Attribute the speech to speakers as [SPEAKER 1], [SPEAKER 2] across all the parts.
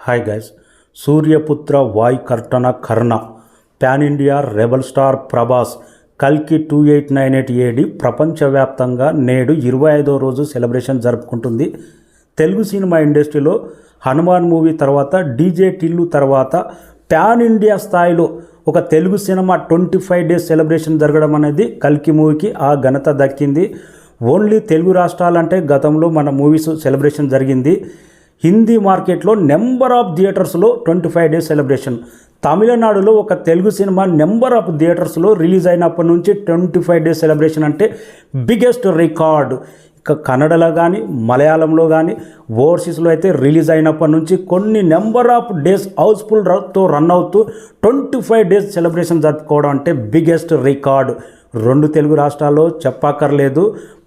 [SPEAKER 1] Hi guys, Suryaputra వాయ్ కర్టన Karna pan India rebel star Prabhas కల్కి 2898 ఏడి ప్రపంచవ్యాప్తంగా నేడు 25వ రోజు సెలబ్రేషన్ జరుపుకుంటుంది. తెలుగు సినిమా ఇండస్ట్రీలో హనుమాన్ మూవీ తర్వాత డీజే టిల్లు తర్వాత పాన్ ఇండియా స్థాయిలో ఒక తెలుగు సినిమా 25 డేస్ సెలబ్రేషన్ జరగడం అనేది కల్కి మూవీకి ఆ ఘనత దక్కింది. ఓన్లీ తెలుగు రాష్ట్రాలంటే గతంలో మన మూవీస్ సెలబ్రేషన్ జరిగింది. హిందీ మార్కెట్లో నెంబర్ ఆఫ్ థియేటర్స్లో 25 డేస్ సెలబ్రేషన్. తమిళనాడులో ఒక తెలుగు సినిమా నెంబర్ ఆఫ్ థియేటర్స్లో రిలీజ్ అయినప్పటి నుంచి 25 డేస్ సెలబ్రేషన్ అంటే బిగ్గెస్ట్ రికార్డ్. ఇక కన్నడలో కానీ మలయాళంలో కానీ ఓవర్సీస్లో అయితే రిలీజ్ అయినప్పటి నుంచి కొన్ని నెంబర్ ఆఫ్ డేస్ హౌస్ఫుల్తో రన్ అవుతూ 25 డేస్ సెలబ్రేషన్ జరుపుకోవడం అంటే బిగ్గెస్ట్ రికార్డ్. 2 తెలుగు రాష్ట్రాల్లో చెప్పక్కర్లేదు.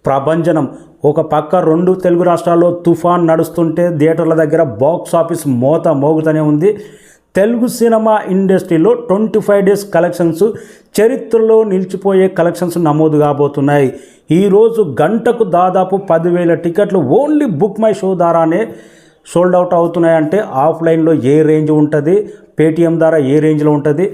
[SPEAKER 1] ప్రభంజనం ఒక పక్క 2 తెలుగు రాష్ట్రాల్లో తుఫాన్ నడుస్తుంటే థియేటర్ల దగ్గర బాక్స్ ఆఫీస్ మోత మోగుతూనే ఉంది. తెలుగు సినిమా ఇండస్ట్రీలో 25 డేస్ కలెక్షన్స్ చరిత్రలో నిలిచిపోయే కలెక్షన్స్ నమోదు కాబోతున్నాయి. ఈరోజు గంటకు దాదాపు 10,000 టికెట్లు ఓన్లీ బుక్ మై షో ద్వారానే సోల్డ్ అవుట్ అవుతున్నాయంటే ఆఫ్లైన్లో ఏ రేంజ్ ఉంటుంది, పేటీఎం ద్వారా ఏ రేంజ్లో ఉంటుంది.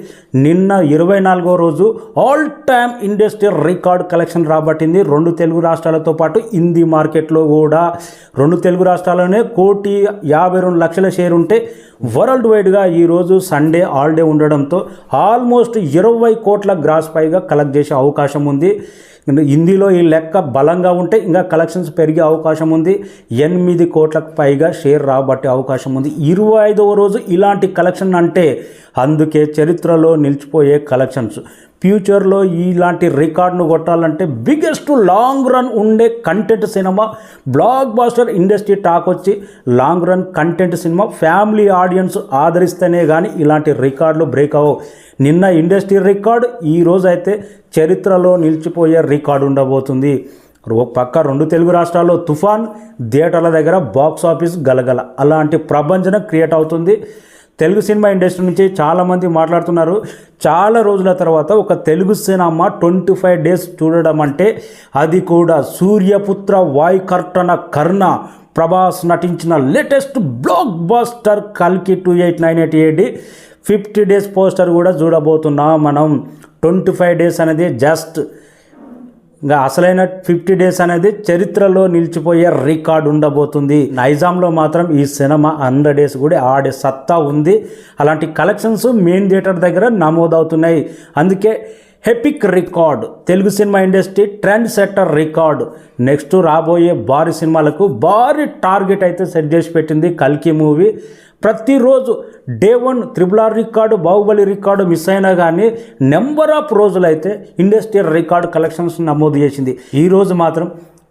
[SPEAKER 1] నిన్న 24వ రోజు all time industry record collection రాబట్టింది. 2 తెలుగు రాష్ట్రాలతో పాటు హిందీ మార్కెట్లో కూడా 2 తెలుగు రాష్ట్రాల్లోనే 1,52,00,000 షేర్ ఉంటే వరల్డ్ వైడ్గా ఈరోజు సండే హాలిడే ఉండడంతో ఆల్మోస్ట్ 20 కోట్ల గ్రాస్ పైగా కలెక్ట్ చేసే అవకాశం ఉంది. హిందీలో ఈ లెక్క బలంగా ఉంటే ఇంకా కలెక్షన్స్ పెరిగే అవకాశం ఉంది. 8 కోట్లకు పైగా షేర్ రాబట్టే అవకాశం ఉంది 25వ రోజు ఇలాంటి కలెక్షన్ అంటే. అందుకే చరిత్రలో నిలిచిపోయే కలెక్షన్స్. ఫ్యూచర్లో ఇలాంటి రికార్డును కొట్టాలంటే బిగ్గెస్ట్ లాంగ్ రన్ ఉండే content cinema, blockbuster industry talk వచ్చి long run content cinema family audience ఆదరిస్తేనే కానీ ఇలాంటి రికార్డులు బ్రేక్ అవ్వవు. నిన్న ఇండస్ట్రీ రికార్డు, ఈరోజు అయితే చరిత్రలో నిలిచిపోయే రికార్డు ఉండబోతుంది. ఒక పక్క 2 తెలుగు రాష్ట్రాల్లో తుఫాన్, థియేటర్ల దగ్గర బాక్స్ ఆఫీస్ గలగల, అలాంటి ప్రభంజనం క్రియేట్ అవుతుంది. తెలుగు సినిమా ఇండస్ట్రీ నుంచి చాలామంది మాట్లాడుతున్నారు. చాలా రోజుల తర్వాత ఒక తెలుగు సినిమా 25 డేస్ చూడడం అంటే, అది కూడా సూర్యపుత్ర వాయ్ కర్టన కర్ణ ప్రభాస్ నటించిన లేటెస్ట్ బ్లాక్ బాస్టర్ కల్కి 2898 ఏడి 50 డేస్ పోస్టర్ కూడా చూడబోతున్నాం మనం. 25 డేస్ అనేది జస్ట్ ఇంకా అసలైన 50 డేస్ అనేది చరిత్రలో నిలిచిపోయే రికార్డు ఉండబోతుంది. నైజాంలో మాత్రం ఈ సినిమా 100 డేస్ కూడా ఆడే సత్తా ఉంది. అలాంటి కలెక్షన్స్ మెయిన్ థియేటర్ దగ్గర నమోదవుతున్నాయి. అందుకే epic record, Telugu cinema industry trend setter record. Next రాబోయే భారీ సినిమాలకు భారీ టార్గెట్ అయితే సెట్ చేసి పెట్టింది కల్కి మూవీ. ప్రతిరోజు day 1 RRR record, Baahubali record miss అయినా కానీ నెంబర్ ఆఫ్ రోజులైతే ఇండస్ట్రీ రికార్డు కలెక్షన్స్ నమోదు చేసింది. ఈరోజు మాత్రం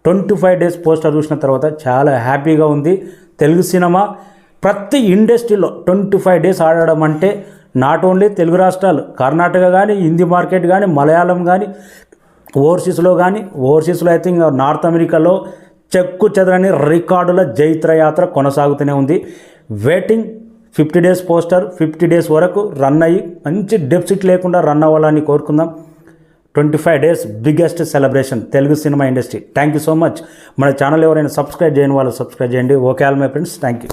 [SPEAKER 1] 25 డేస్ పోస్టర్ చూసిన తర్వాత చాలా హ్యాపీగా ఉంది. తెలుగు సినిమా ప్రతి ఇండస్ట్రీలో 25 డేస్ ఆడడం అంటే నాట్ ఓన్లీ తెలుగు రాష్ట్రాలు, కర్ణాటక కానీ, హిందీ మార్కెట్ కానీ, మలయాళం కానీ, ఓవర్సీస్లో అయితే ఇంకా నార్త్ అమెరికాలో చెక్కు చెదరని రికార్డుల జైత్రయాత్ర కొనసాగుతూనే ఉంది. వెయిటింగ్ 50 డేస్ పోస్టర్ 50 డేస్ వరకు రన్ అయ్యి మంచి డెఫిసిట్ లేకుండా రన్ అవ్వాలని కోరుకుందాం. 25 days biggest celebration Telugu cinema industry. Thank you so much. మన ఛానల్ ఎవరైనా సబ్స్క్రైబ్ చేయని వాళ్ళు సబ్స్క్రైబ్ చేయండి. Okay all my friends, thank you.